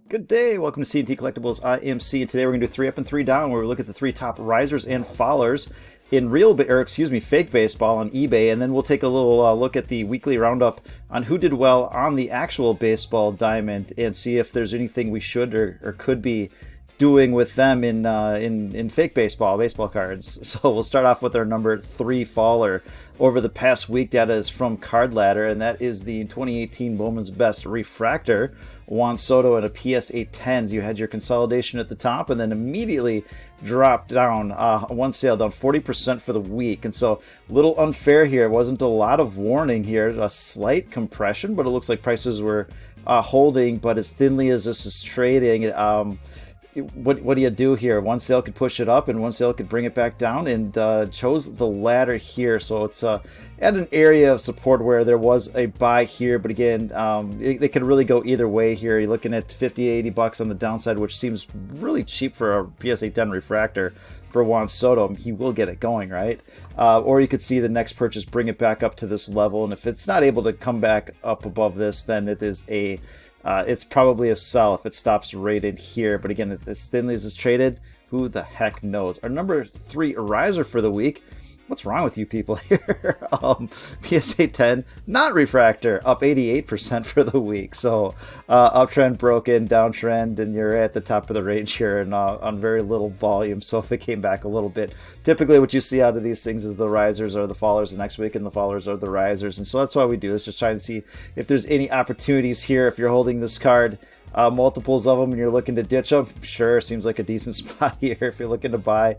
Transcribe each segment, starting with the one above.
Good day. Welcome to C&T Collectibles. I am C, and today we're going to do 3 up and 3 down, where we look at the 3 top risers and fallers in fake baseball on eBay, and then we'll take a little look at the weekly roundup on who did well on the actual baseball diamond and see if there's anything we should or could be doing with them in fake baseball cards. So we'll start off with our number 3 faller. Over the past week, data is from Card Ladder, and that is the 2018 Bowman's Best Refractor, Juan Soto, and a PSA 10. You had your consolidation at the top and then immediately dropped down one sale, down 40% for the week. And so a little unfair here. It wasn't a lot of warning here, a slight compression, but it looks like prices were holding. But as thinly as this is trading, what do you do here? One sale could push it up and one sale could bring it back down, and chose the latter here. So it's at an area of support where there was a buy here, but again, it could really go either way here. You're looking at 50, 80 bucks on the downside, which seems really cheap for a PSA 10 refractor for Juan Soto. He will get it going, right? Or you could see the next purchase bring it back up to this level, and if it's not able to come back up above this, then it is it's probably a sell if it stops right in here. But again, as thinly as it's traded, who the heck knows? Our number 3 riser for the week. What's wrong with you people here? PSA 10, not refractor, up 88% for the week. So uptrend broken, downtrend, and you're at the top of the range here and on very little volume. So if it came back a little bit, typically what you see out of these things is the risers are the fallers the next week and the fallers are the risers. And so that's why we do this, just trying to see if there's any opportunities here. If you're holding this card, multiples of them, and you're looking to ditch them, sure, seems like a decent spot here. If you're looking to buy,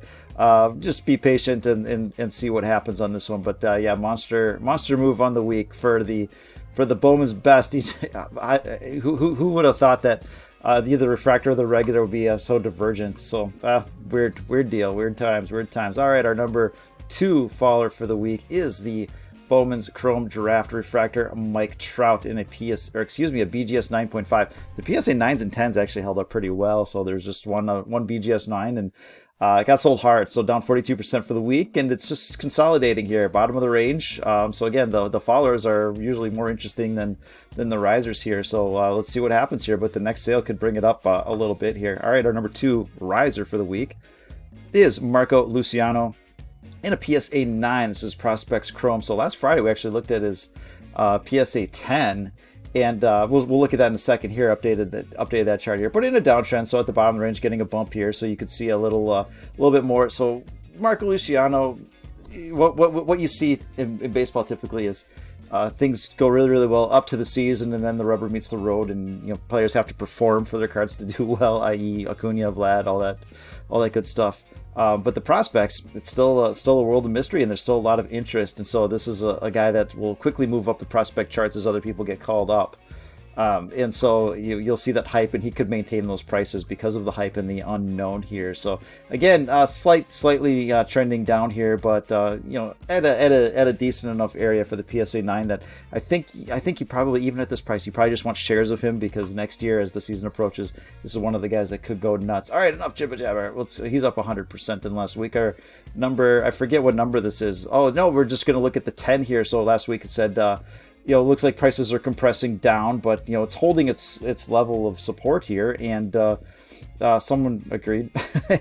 just be patient and see what happens on this one. But yeah, monster move on the week for the Bowman's Best. Who would have thought that either the refractor or the regular would be so divergent? So weird deal, weird times. All right, our number 2 faller for the week is the Bowman's Chrome Draft Refractor Mike Trout in a BGS 9.5. The PSA 9s and 10s actually held up pretty well, so there's just one BGS 9, and it got sold hard, so down 42% for the week, and it's just consolidating here, bottom of the range. So again, the fallers are usually more interesting than the risers here, so let's see what happens here, but the next sale could bring it up a little bit here. All right, our number 2 riser for the week is Marco Luciano in a PSA 9. This is Prospects Chrome. So last Friday we actually looked at his PSA 10, and we'll look at that in a second here. Updated that chart here, but in a downtrend. So at the bottom of the range, getting a bump here, so you could see a little bit more. So Marco Luciano, what you see in baseball typically is things go really well up to the season, and then the rubber meets the road, and players have to perform for their cards to do well, i.e. Acuna, Vlad, all that good stuff. But the prospects, it's still a world of mystery, and there's still a lot of interest. And so this is a guy that will quickly move up the prospect charts as other people get called up. And so you'll see that hype, and he could maintain those prices because of the hype and the unknown here. So again, slightly trending down here, but at a decent enough area for the PSA 9 that I think you probably, even at this price, you probably just want shares of him, because next year as the season approaches, this is one of the guys that could go nuts. All right, enough jibber jabber. He's up 100% in last week. Our number, I forget what number this is. Oh no, we're just gonna look at the 10 here. So last week it said it looks like prices are compressing down, but it's holding its level of support here, and someone agreed,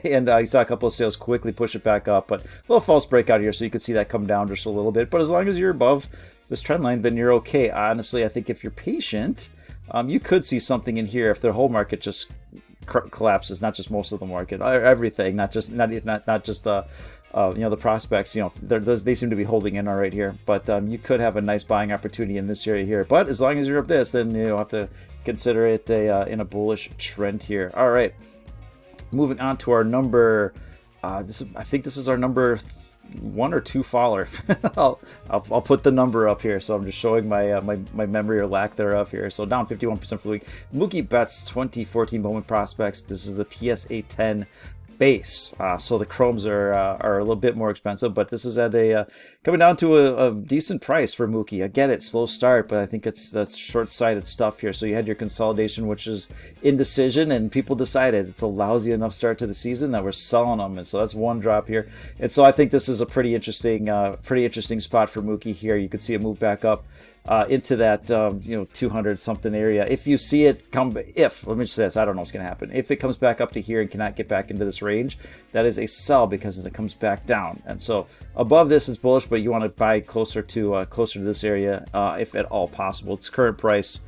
and you saw a couple of sales quickly push it back up, but a little false breakout here, so you could see that come down just a little bit. But as long as you're above this trend line, then you're okay. Honestly, I think if you're patient, you could see something in here if the whole market just collapses, not just most of the market, everything, not just the prospects. They seem to be holding in all right here, but you could have a nice buying opportunity in this area here. But as long as you're up this, then you'll have to consider it in a bullish trend here. All right, moving on to our number. I think this is our number 1 or 2 faller. I'll put the number up here, so I'm just showing my memory or lack thereof here. So down 51% for the week. Mookie Betts 2014 Bowman Prospects. This is the PSA 10 base. So the chromes are a little bit more expensive, but this is at coming down to a decent price for Mookie. I get it, slow start, but I think that's short-sighted stuff here. So you had your consolidation, which is indecision, and people decided it's a lousy enough start to the season that we're selling them, and so that's one drop here. And so I think this is a pretty interesting spot for Mookie here. You could see it move back up into that 200 something area. If you see it come, let me just say this, I don't know what's going to happen. If it comes back up to here and cannot get back into this range, that is a sell because it comes back down. And so above this is bullish, but you want to buy closer to this area if at all possible. Its current price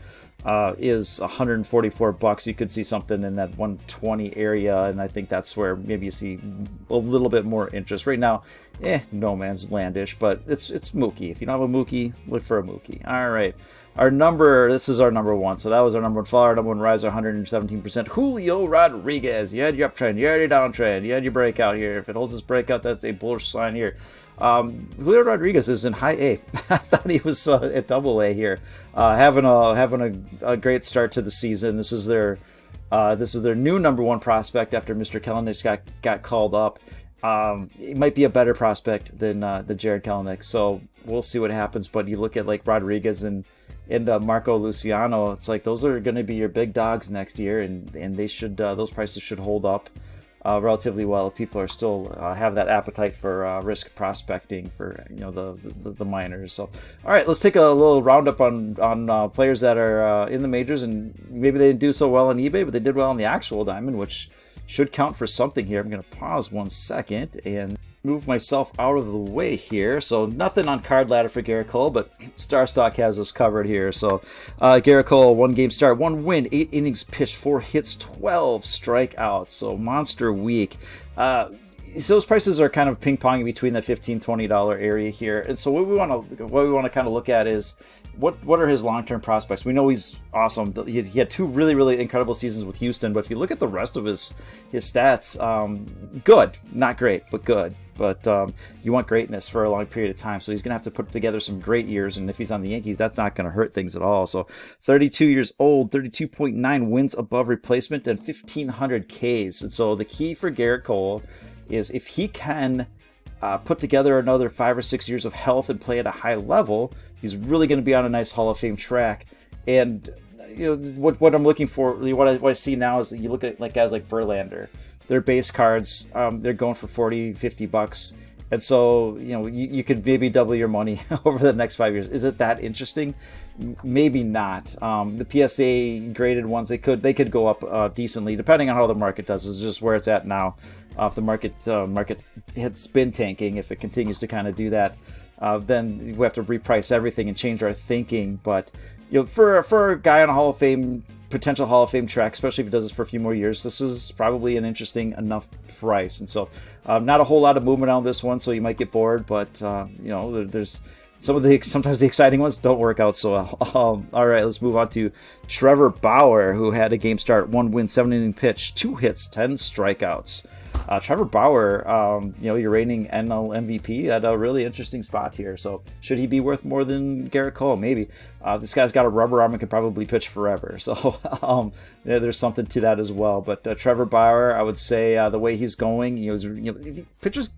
is $144. You could see something in that 120 area, and I think that's where maybe you see a little bit more interest. Right now, no man's landish, but it's Mookie. If you don't have a Mookie, look for a Mookie. All right. This is our number one. So that was our number one follower, number one riser, 117%. Julio Rodriguez. You had your uptrend, you had your downtrend, you had your breakout here. If it holds this breakout, that's a bullish sign here. Julio Rodriguez is in high A. I thought he was at double A here, having a great start to the season. This is their new number one prospect after Mr. Kelenic got called up. It might be a better prospect than the Gerrit Cole. So we'll see what happens. But you look at like Rodriguez and Marco Luciano, it's like those are going to be your big dogs next year, and they should those prices should hold up relatively well if people are still have that appetite for risk prospecting for the minors. So all right, let's take a little roundup on players that are in the majors, and maybe they didn't do so well on eBay, but they did well on the actual diamond, which should count for something here. I'm going to pause 1 second and move myself out of the way here. So nothing on card ladder for Gerrit Cole, but Star Stock has us covered here. So Gerrit Cole, 1 game start, 1 win, 8 innings pitched, 4 hits, 12 strikeouts. So monster week. So those prices are kind of ping-ponging between the $15, $20 area here. And so what we want to kind of look at is what are his long-term prospects. We know he's awesome. He had 2 really, really incredible seasons with Houston, but if you look at the rest of his stats, good. Not great, but good. But you want greatness for a long period of time, so he's going to have to put together some great years, and if he's on the Yankees, that's not going to hurt things at all. So 32 years old, 32.9 wins above replacement, and 1,500 Ks. And so the key for Gerrit Cole is if he can put together another 5 or 6 years of health and play at a high level, he's really going to be on a nice Hall of Fame track. And what I'm looking for, what I see now is that you look at like guys like Verlander, their base cards, they're going for $40-$50, and so you could maybe double your money over the next 5 years. Is it that interesting? Maybe not. The PSA graded ones, they could go up decently depending on how the market does. It's just where it's at now. If the market hits spin tanking, if it continues to kind of do that, then we have to reprice everything and change our thinking. But for a guy on a potential Hall of Fame track, especially if he does this for a few more years, this is probably an interesting enough price. And so not a whole lot of movement on this one, so you might get bored, but there's sometimes the exciting ones don't work out so well. All right, let's move on to Trevor Bauer, who had a game start, 1 win, 7 inning pitch, 2 hits, 10 strikeouts. Trevor Bauer, your reigning NL MVP, at a really interesting spot here. So should he be worth more than Gerrit Cole? Maybe. This guy's got a rubber arm and can probably pitch forever. So there's something to that as well. But Trevor Bauer, I would say the way he's going, pitchers,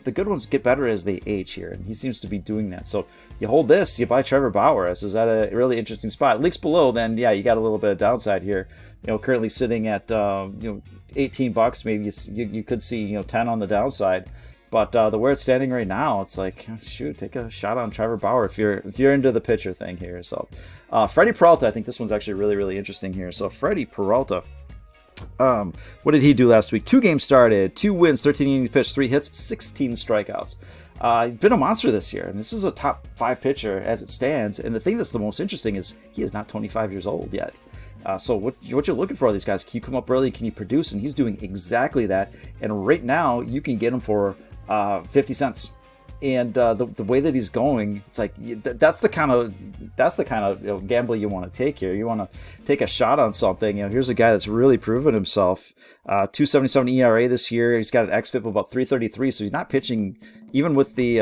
the good ones get better as they age here, and he seems to be doing that. So you hold this, you buy Trevor Bauer. So is that a really interesting spot? Leaks below, then yeah, you got a little bit of downside here. Currently sitting at $18. Maybe you could see 10 on the downside. But the where it's standing right now, it's like, shoot, take a shot on Trevor Bauer if you're into the pitcher thing here. So Freddy Peralta, I think this one's actually really, really interesting here. So Freddy Peralta. What did he do last week? 2 games started, 2 wins, 13 innings pitched, 3 hits, 16 strikeouts. He's been a monster this year, and this is a top 5 pitcher as it stands. And the thing that's the most interesting is he is not 25 years old yet. So what you're looking for all these guys, can you come up early, can you produce? And he's doing exactly that. And right now, you can get him for 50 cents. And the way that he's going, it's like that's the kind of gamble you want to take here. You want to take a shot on something. Here's a guy that's really proven himself. 2.77 ERA this year. He's got an xFIP of about 3.33, so he's not pitching even with the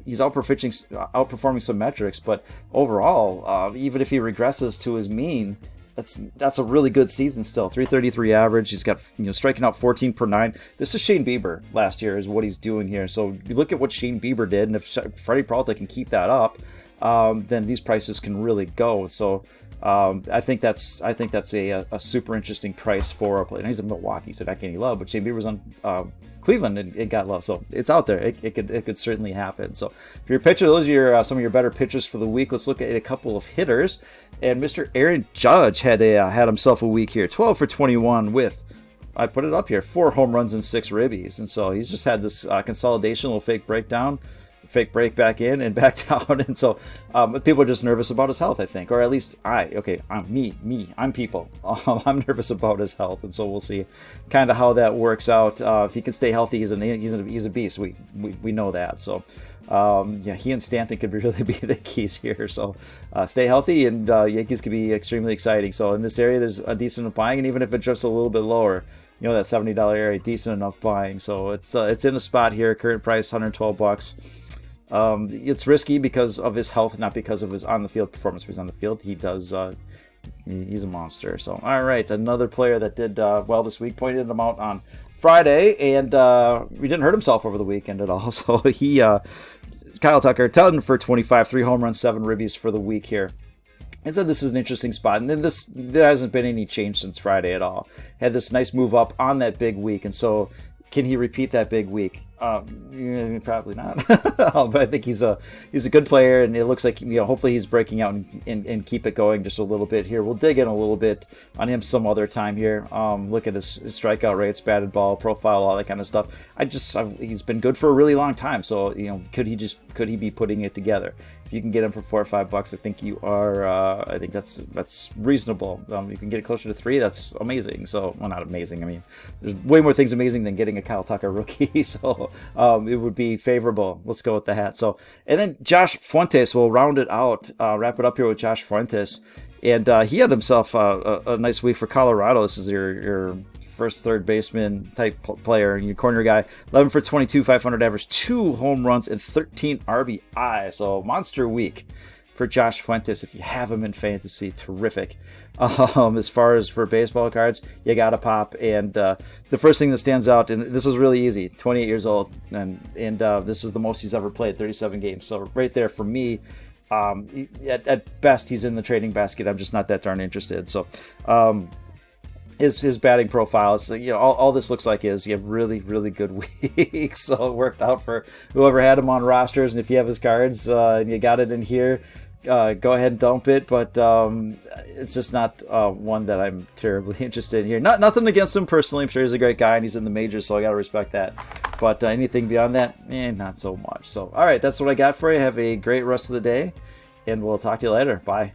he's outperforming some metrics. But overall, even if he regresses to his mean, that's a really good season still. 3.33 average. He's got striking out 14 per 9. This is Shane Bieber last year is what he's doing here. So you look at what Shane Bieber did, and if Freddy Peralta can keep that up, then these prices can really go. So I think that's a super interesting price for a player. He's in Milwaukee, so that can he love. But Shane Bieber's on Cleveland and got love. So it's out there. It could certainly happen. So for your pitcher, those are your some of your better pitchers for the week. Let's look at a couple of hitters. And Mr. Aaron Judge had himself a week here, 12 for 21 with, I put it up here, 4 home runs and 6 ribbies. And so he's just had this consolidation, little fake breakdown, fake break back in and back down. And so people are just nervous about his health, I think, or at least I'm people. I'm nervous about his health. And so we'll see kind of how that works out. If he can stay healthy, he's a beast. We know that. So he and Stanton could really be the keys here. So stay healthy, and Yankees could be extremely exciting. So in this area, there's a decent enough buying, and even if it drifts a little bit lower, that $70 area, decent enough buying. So it's in a spot here. Current price $112. It's risky because of his health, not because of his on-the-field performance. If he's on the field, he does. He's a monster. So, all right, another player that did well this week, pointed him out on Friday, and he didn't hurt himself over the weekend at all. So Kyle Tucker, 10 for 25, 3 home runs, 7 ribbies for the week here. And so this is an interesting spot, and then there hasn't been any change since Friday at all. Had this nice move up on that big week, and so can he repeat that big week? Probably not. But I think he's a good player, and it looks like hopefully he's breaking out and keep it going just a little bit here. We'll dig in a little bit on him some other time here. Look at his strikeout rates, batted ball profile, all that kind of stuff. He's been good for a really long time. So could he be putting it together? If you can get him for $4 or $5, I think you are. I think that's reasonable. You can get it closer to 3. That's amazing. So, well, not amazing. I mean, there's way more things amazing than getting a Kyle Tucker rookie. So it would be favorable. Let's go with the hat. So, and then Josh Fuentes will round it out. Wrap it up here with Josh Fuentes, and he had himself a nice week for Colorado. This is your first third baseman type player, and your corner guy. 11 for 22, 500 average, 2 home runs, and 13 RBI. So monster week for Josh Fuentes. If you have him in fantasy, terrific. As far as for baseball cards, you got to pop. And the first thing that stands out, and this is really easy, 28 years old, and this is the most he's ever played, 37 games. So right there for me, at best, he's in the trading basket. I'm just not that darn interested. So his batting profile is, all this looks like is you have really, really good weeks. So it worked out for whoever had him on rosters. And if you have his cards and you got it in here, go ahead and dump it. But it's just not one that I'm terribly interested in here. Nothing against him personally. I'm sure he's a great guy and he's in the majors, so I got to respect that. But anything beyond that, not so much. So, all right, that's what I got for you. Have a great rest of the day, and we'll talk to you later. Bye.